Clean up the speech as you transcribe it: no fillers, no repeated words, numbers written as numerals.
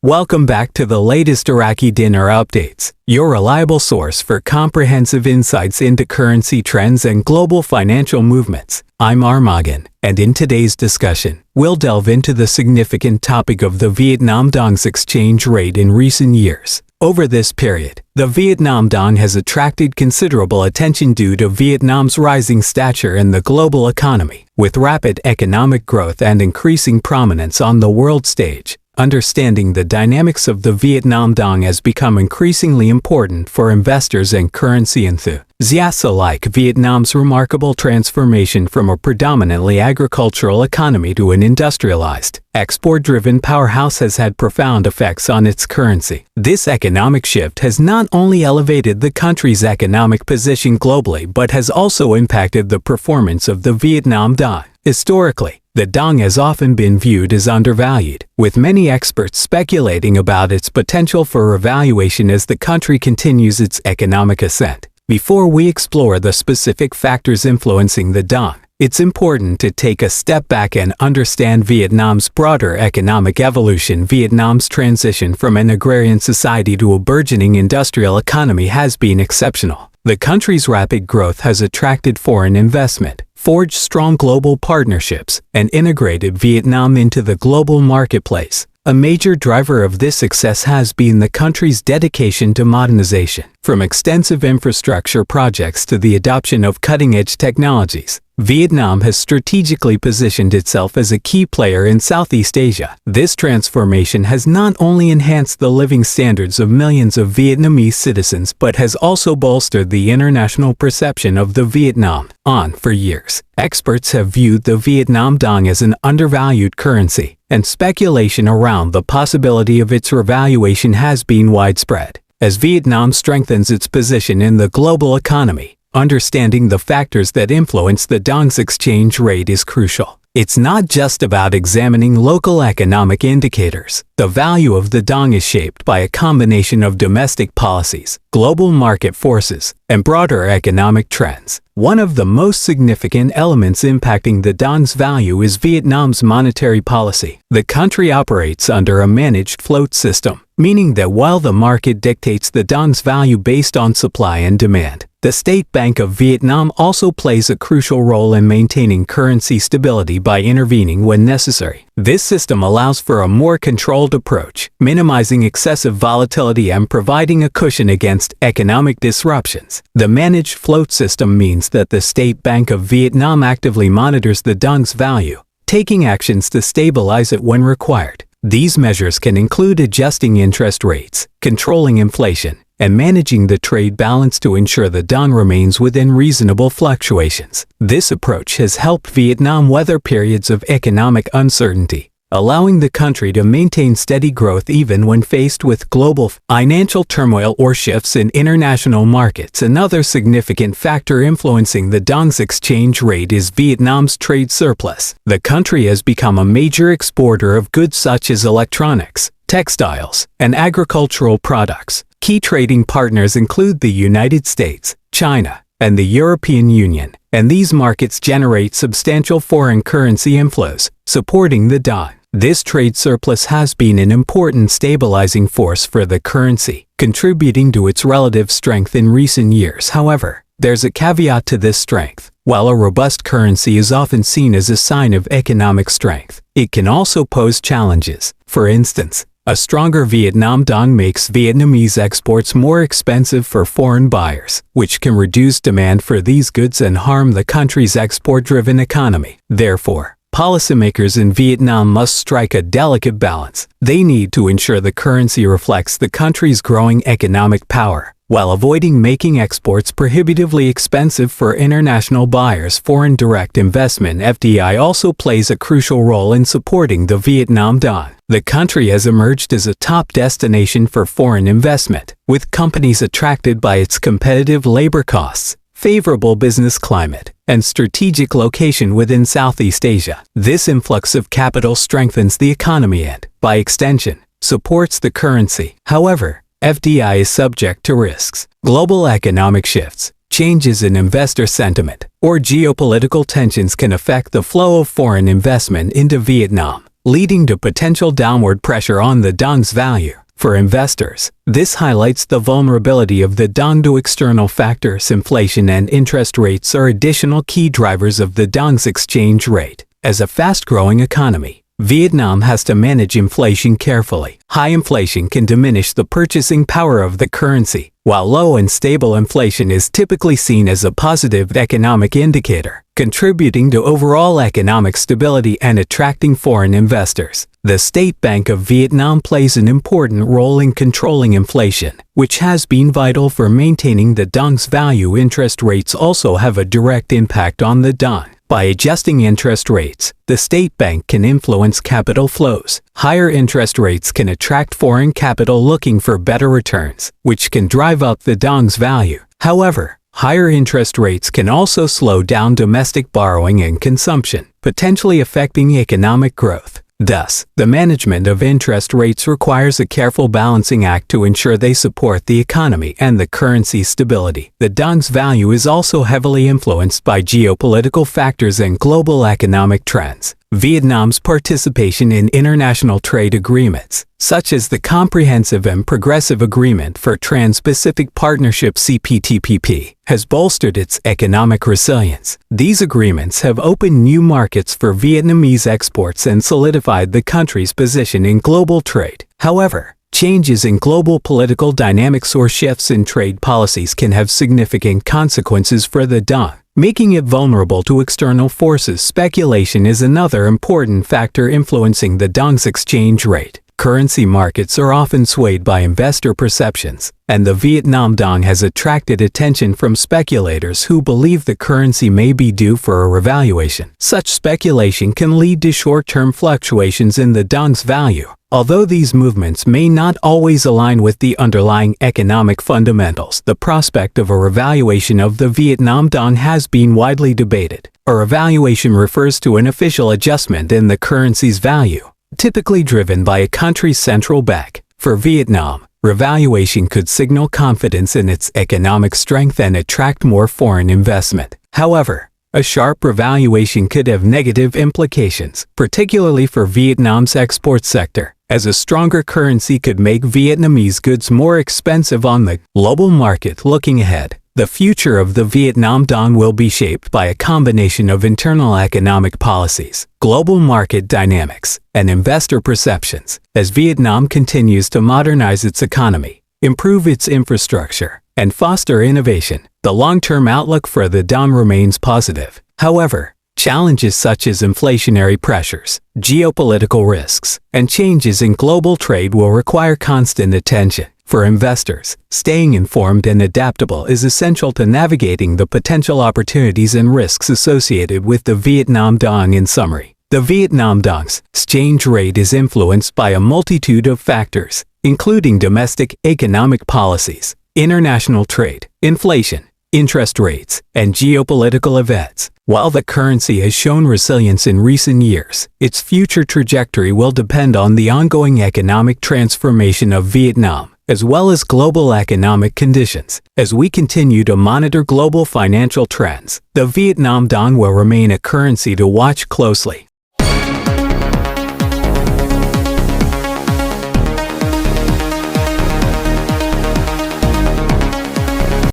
Welcome back to the latest Iraqi Dinar updates, your reliable source for comprehensive insights into currency trends and global financial movements. I'm MarkZ, and in today's discussion, we'll delve into the significant topic of the Vietnam dong's exchange rate in recent years. Over this period, the Vietnam dong has attracted considerable attention due to Vietnam's rising stature in the global economy, with rapid economic growth and increasing prominence on the world stage. Understanding the dynamics of the Vietnam dong has become increasingly important for investors and currency enthusiasts alike. Vietnam's remarkable transformation from a predominantly agricultural economy to an industrialized, export-driven powerhouse has had profound effects on its currency. This economic shift has not only elevated the country's economic position globally but has also impacted the performance of the Vietnam dong. Historically, the dong has often been viewed as undervalued, with many experts speculating about its potential for revaluation as the country continues its economic ascent. Before we explore the specific factors influencing the dong, it's important to take a step back and understand Vietnam's broader economic evolution. Vietnam's transition from an agrarian society to a burgeoning industrial economy has been exceptional. The country's rapid growth has attracted foreign investment, forged strong global partnerships, and integrated Vietnam into the global marketplace. A major driver of this success has been the country's dedication to modernization. From extensive infrastructure projects to the adoption of cutting-edge technologies, Vietnam has strategically positioned itself as a key player in Southeast Asia. This transformation has not only enhanced the living standards of millions of Vietnamese citizens but has also bolstered the international perception of the Vietnam dong. For years, experts have viewed the Vietnam dong as an undervalued currency, and speculation around the possibility of its revaluation has been widespread. As Vietnam strengthens its position in the global economy, understanding the factors that influence the dong's exchange rate is crucial. It's not just about examining local economic indicators. The value of the dong is shaped by a combination of domestic policies, global market forces, and broader economic trends. One of the most significant elements impacting the dong's value is Vietnam's monetary policy. The country operates under a managed float system, meaning that while the market dictates the dong's value based on supply and demand, the State Bank of Vietnam also plays a crucial role in maintaining currency stability by intervening when necessary. This system allows for a more controlled approach, minimizing excessive volatility and providing a cushion against economic disruptions. The managed float system means that the State Bank of Vietnam actively monitors the dong's value, taking actions to stabilize it when required. These measures can include adjusting interest rates, controlling inflation, and managing the trade balance to ensure the dong remains within reasonable fluctuations. This approach has helped Vietnam weather periods of economic uncertainty, allowing the country to maintain steady growth even when faced with global financial turmoil or shifts in international markets. Another significant factor influencing the dong's exchange rate is Vietnam's trade surplus. The country has become a major exporter of goods such as electronics, textiles, and agricultural products. Key trading partners include the United States, China, and the European Union, and these markets generate substantial foreign currency inflows, supporting the dong. This trade surplus has been an important stabilizing force for the currency, contributing to its relative strength in recent years. However, there's a caveat to this strength. While a robust currency is often seen as a sign of economic strength, it can also pose challenges. For instance, a stronger Vietnam dong makes Vietnamese exports more expensive for foreign buyers, which can reduce demand for these goods and harm the country's export-driven economy. Therefore, policymakers in Vietnam must strike a delicate balance. They need to ensure the currency reflects the country's growing economic power, while avoiding making exports prohibitively expensive for international buyers. Foreign direct investment (FDI) also plays a crucial role in supporting the Vietnam dong. The country has emerged as a top destination for foreign investment, with companies attracted by its competitive labor costs, favorable business climate, and strategic location within Southeast Asia. This influx of capital strengthens the economy and, by extension, supports the currency. However, FDI is subject to risks. Global economic shifts, changes in investor sentiment, or geopolitical tensions can affect the flow of foreign investment into Vietnam. leading to potential downward pressure on the dong's value. For investors, this highlights the vulnerability of the dong to external factors. Inflation and interest rates are additional key drivers of the dong's exchange rate. As a fast-growing economy, Vietnam has to manage inflation carefully. High inflation can diminish the purchasing power of the currency, while low and stable inflation is typically seen as a positive economic indicator, contributing to overall economic stability and attracting foreign investors. The State Bank of Vietnam plays an important role in controlling inflation, which has been vital for maintaining the dong's value. Interest rates also have a direct impact on the dong. By adjusting interest rates, the state bank can influence capital flows. Higher interest rates can attract foreign capital looking for better returns, which can drive up the dong's value. However, higher interest rates can also slow down domestic borrowing and consumption, potentially affecting economic growth. Thus, the management of interest rates requires a careful balancing act to ensure they support the economy and the currency's stability. The dong's value is also heavily influenced by geopolitical factors and global economic trends. Vietnam's participation in international trade agreements, such as the Comprehensive and Progressive Agreement for Trans-Pacific Partnership (CPTPP), has bolstered its economic resilience. These agreements have opened new markets for Vietnamese exports and solidified the country's position in global trade. However, changes in global political dynamics or shifts in trade policies can have significant consequences for the dong, making it vulnerable to external forces. Speculation is another important factor influencing the dong's exchange rate. Currency markets are often swayed by investor perceptions, and the Vietnam dong has attracted attention from speculators who believe the currency may be due for a revaluation. Such speculation can lead to short-term fluctuations in the dong's value. Although these movements may not always align with the underlying economic fundamentals, the prospect of a revaluation of the Vietnam dong has been widely debated. A revaluation refers to an official adjustment in the currency's value, typically driven by a country's central bank. For Vietnam, revaluation could signal confidence in its economic strength and attract more foreign investment. However, a sharp revaluation could have negative implications, particularly for Vietnam's export sector, as a stronger currency could make Vietnamese goods more expensive on the global market. Looking ahead, the future of the Vietnam dong will be shaped by a combination of internal economic policies, global market dynamics, and investor perceptions. As Vietnam continues to modernize its economy, improve its infrastructure, and foster innovation, the long-term outlook for the dong remains positive. However, challenges such as inflationary pressures, geopolitical risks, and changes in global trade will require constant attention. For investors, staying informed and adaptable is essential to navigating the potential opportunities and risks associated with the Vietnam dong. In summary, the Vietnam dong's exchange rate is influenced by a multitude of factors, including domestic economic policies, international trade, inflation, interest rates, and geopolitical events. While the currency has shown resilience in recent years, its future trajectory will depend on the ongoing economic transformation of Vietnam, as well as global economic conditions. As we continue to monitor global financial trends, the Vietnam dong will remain a currency to watch closely.